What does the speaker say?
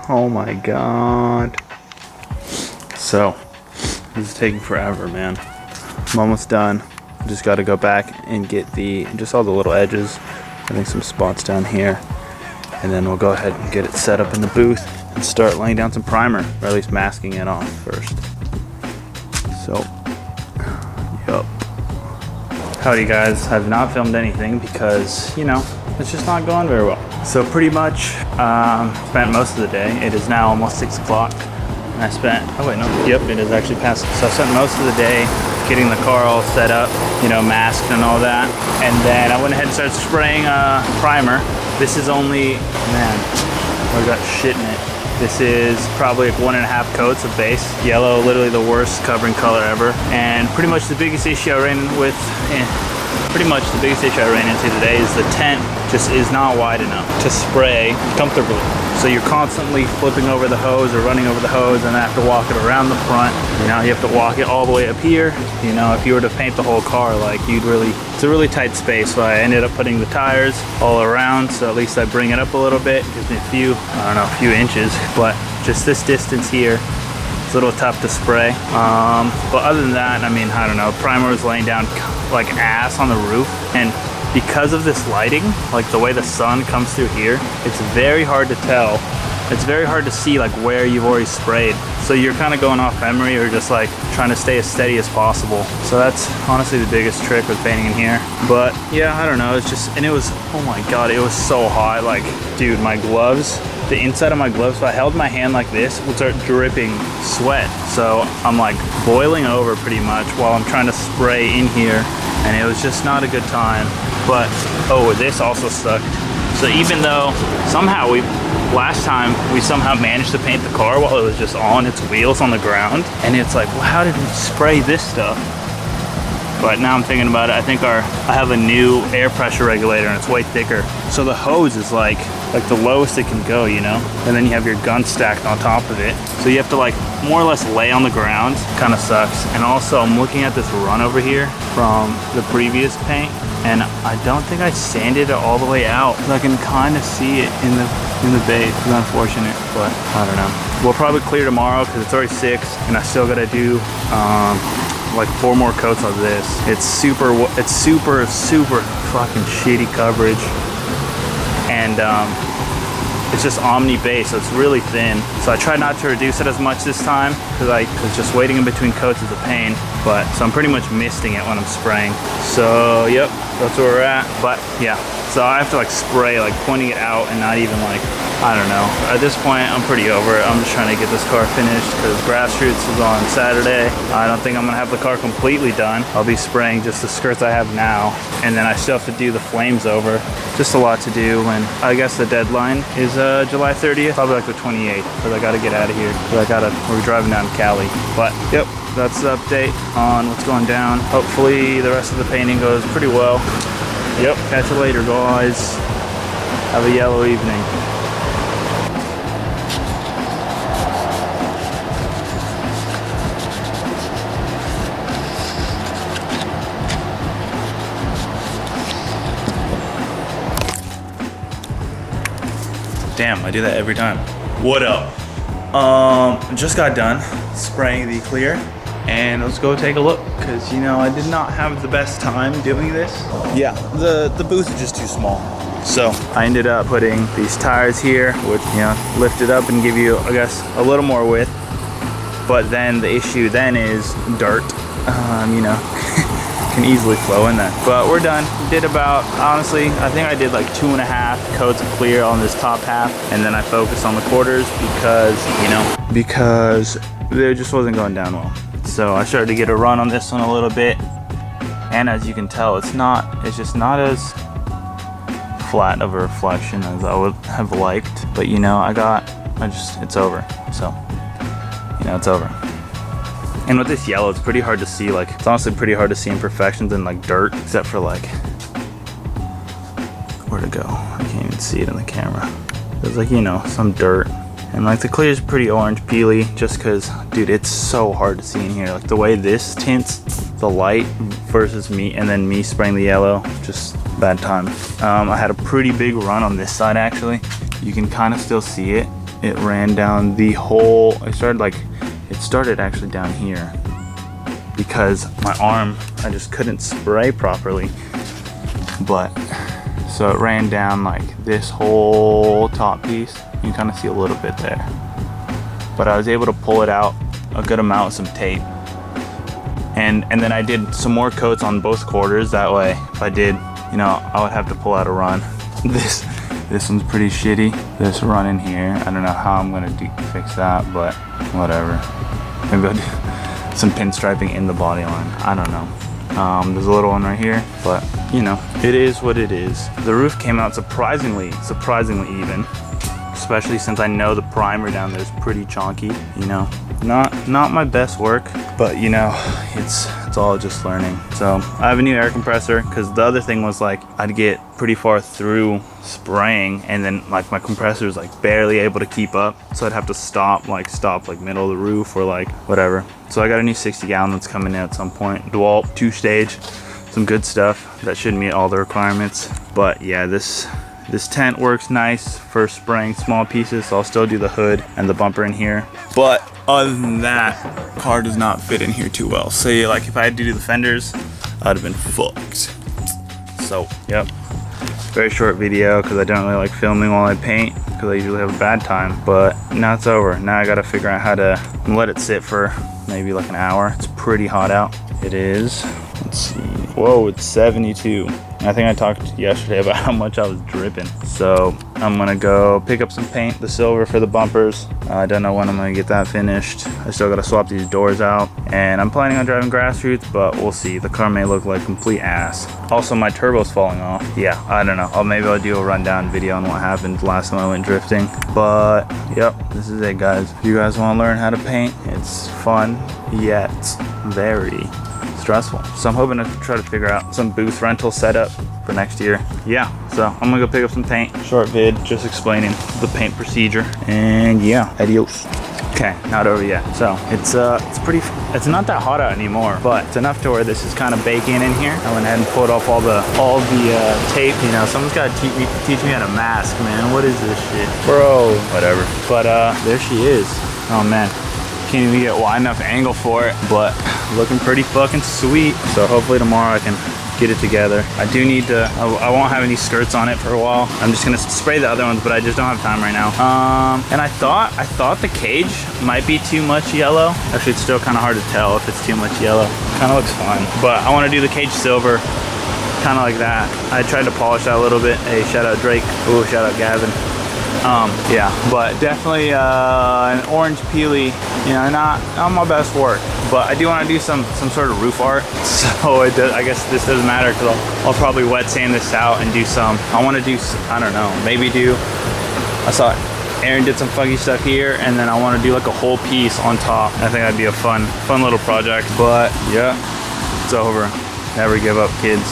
Oh my God. So, this is taking forever, man. I'm almost done. Just got to go back and get just all the little edges. I think some spots down here. And then we'll go ahead and get it set up in the booth and start laying down some primer, or at least masking it off first. So, yup. Howdy guys, I've not filmed anything because, you know, it's just not going very well. So pretty much spent most of the day. It is now almost 6 o'clock. And I spent, oh wait, no, yep, it is actually past. So I spent most of the day getting the car all set up, you know, masked and all that. And then I went ahead and started spraying primer. This is only, man, I got shit in it. This is probably like 1.5 coats of base. Yellow, literally the worst covering color ever. And pretty much the biggest issue I ran into today is the tent just is not wide enough to spray comfortably. So you're constantly flipping over the hose or running over the hose and then have to walk it around the front. You know, you have to walk it all the way up here. You know, if you were to paint the whole car, like it's a really tight space. So I ended up putting the tires all around. So at least I bring it up a little bit. It gives me a few inches, but just this distance here, it's a little tough to spray. But other than that, I mean, I don't know, primer was laying down like ass on the roof. And because of this lighting, like the way the sun comes through here, it's very hard to tell. It's very hard to see like where you've already sprayed. So you're kind of going off memory or just like trying to stay as steady as possible. So that's honestly the biggest trick with painting in here. But yeah, I don't know, it's just, and it was, oh my God, it was so hot. Like, dude, my gloves, the inside of my gloves, if I held my hand like this, would start dripping sweat. So I'm like boiling over pretty much while I'm trying to spray in here. And it was just not a good time. But, oh, this also sucked. So even though somehow last time we somehow managed to paint the car while it was just on its wheels on the ground. And it's like, well, how did we spray this stuff? But now I'm thinking about it, I think I have a new air pressure regulator and it's way thicker. So the hose is like the lowest it can go, you know? And then you have your gun stacked on top of it. So you have to like more or less lay on the ground. Kind of sucks. And also I'm looking at this run over here from the previous paint. And I don't think I sanded it all the way out. I can kind of see it in the base. It's unfortunate, but I don't know. We'll probably clear tomorrow because it's already 6 and I still gotta do like 4 more coats of this. It's super fucking shitty coverage. And it's just Omni base, so it's really thin. So I tried not to reduce it as much this time because just waiting in between coats is a pain. But so I'm pretty much misting it when I'm spraying. So yep, that's where we're at. But yeah, so I have to like spray, like pointing it out and not even like, I don't know. At this point, I'm pretty over it. I'm just trying to get this car finished because grassroots is on Saturday. I don't think I'm gonna have the car completely done. I'll be spraying just the skirts I have now. And then I still have to do the flames over. Just a lot to do. And I guess the deadline is July 30th, probably like the 28th, because I gotta get out of here. We're driving down to Cali. But yep, that's the update on what's going down. Hopefully the rest of the painting goes pretty well. Yep, catch you later, guys. Have a yellow evening. Damn, I do that every time. What up? Just got done spraying the clear and let's go take a look because, you know, I did not have the best time doing this. Yeah, the booth is just too small. So I ended up putting these tires here, which, you know, lift it up and give you, I guess, a little more width. But then the issue then is dirt, you know, can easily flow in there. But we're done. Did about, honestly, I think I did like 2.5 coats of clear on this top half, and then I focused on the quarters because, you know, because it just wasn't going down well. So I started to get a run on this one a little bit, and as you can tell, it's just not as flat of a reflection as I would have liked. But you know, it's over. So, you know, it's over. And with this yellow, it's pretty hard to see, like, it's honestly pretty hard to see imperfections in like dirt, except for like, where to go? I can't even see it in the camera. There's like, you know, some dirt. And like the clear is pretty orange peely just cause, dude, it's so hard to see in here. Like the way this tints the light versus me, and then me spraying the yellow, just bad time. I had a pretty big run on this side actually. You can kind of still see it. it ran down the whole, it started actually down here because my arm, I just couldn't spray properly. But, so it ran down like this whole top piece. You can kind of see a little bit there. But I was able to pull it out a good amount with some tape. And then I did some more coats on both quarters. That way, if I did, you know, I would have to pull out a run. This one's pretty shitty. This run in here, I don't know how I'm gonna fix that, but whatever. Maybe I'll do some pinstriping in the body line. I don't know. There's a little one right here, but you know, it is what it is. The roof came out surprisingly even, especially since I know the primer down there is pretty chunky. You know, not my best work, but you know, it's all just learning. So I have a new air compressor because the other thing was like I'd get pretty far through spraying and then like my compressor is like barely able to keep up, so I'd have to stop like middle of the roof or like whatever. So I got a new 60 gallon that's coming in at some point. DeWalt 2-stage, some good stuff that should meet all the requirements. But yeah, this tent works nice for spraying small pieces, so I'll still do the hood and the bumper in here. But other than that, car does not fit in here too well. So yeah, like if I had to do the fenders, I'd have been fucked. So yep, very short video because I don't really like filming while I paint because I usually have a bad time. But now it's over. Now I gotta figure out how to let it sit for maybe like an hour. It's pretty hot out. It is, let's see, whoa, it's 72. I think I talked yesterday about how much I was dripping. So I'm gonna go pick up some paint, the silver for the bumpers. I don't know when I'm gonna get that finished. I still gotta swap these doors out. And I'm planning on driving grassroots, but we'll see. The car may look like complete ass. Also, my turbo's falling off. Yeah, I don't know. Maybe I'll do a rundown video on what happened last time I went drifting. But yep, this is it, guys. If you guys wanna learn how to paint, it's fun, yet very stressful. So I'm hoping to try to figure out some booth rental setup for next year. Yeah, so I'm gonna go pick up some paint. Short vid, just explaining the paint procedure. And yeah, adios. Okay, not over yet. So it's not that hot out anymore, but it's enough to where this is kind of baking in here. I went ahead and pulled off all the tape. You know, someone's gotta teach me how to mask, man. What is this shit? Bro, whatever. But there she is. Oh man. Can't even get a wide enough angle for it, but looking pretty fucking sweet. So hopefully tomorrow I can get it together. I do need to, I won't have any skirts on it for a while. I'm just gonna spray the other ones, but I just don't have time right now. And I thought the cage might be too much yellow. Actually, it's still kind of hard to tell if it's too much yellow. Kind of looks fine, but I want to do the cage silver, kind of like that. I tried to polish that a little bit. Hey, shout out Drake. Ooh, shout out Gavin. Yeah, but definitely an orange peely, you know, not my best work, but I do want to do some sort of roof art. So I guess this doesn't matter because I'll probably wet sand this out and do some. I want to do, I don't know, maybe do, I saw Aaron did some funky stuff here, and then I want to do like a whole piece on top. I think that'd be a fun little project. But yeah, it's over. Never give up, kids.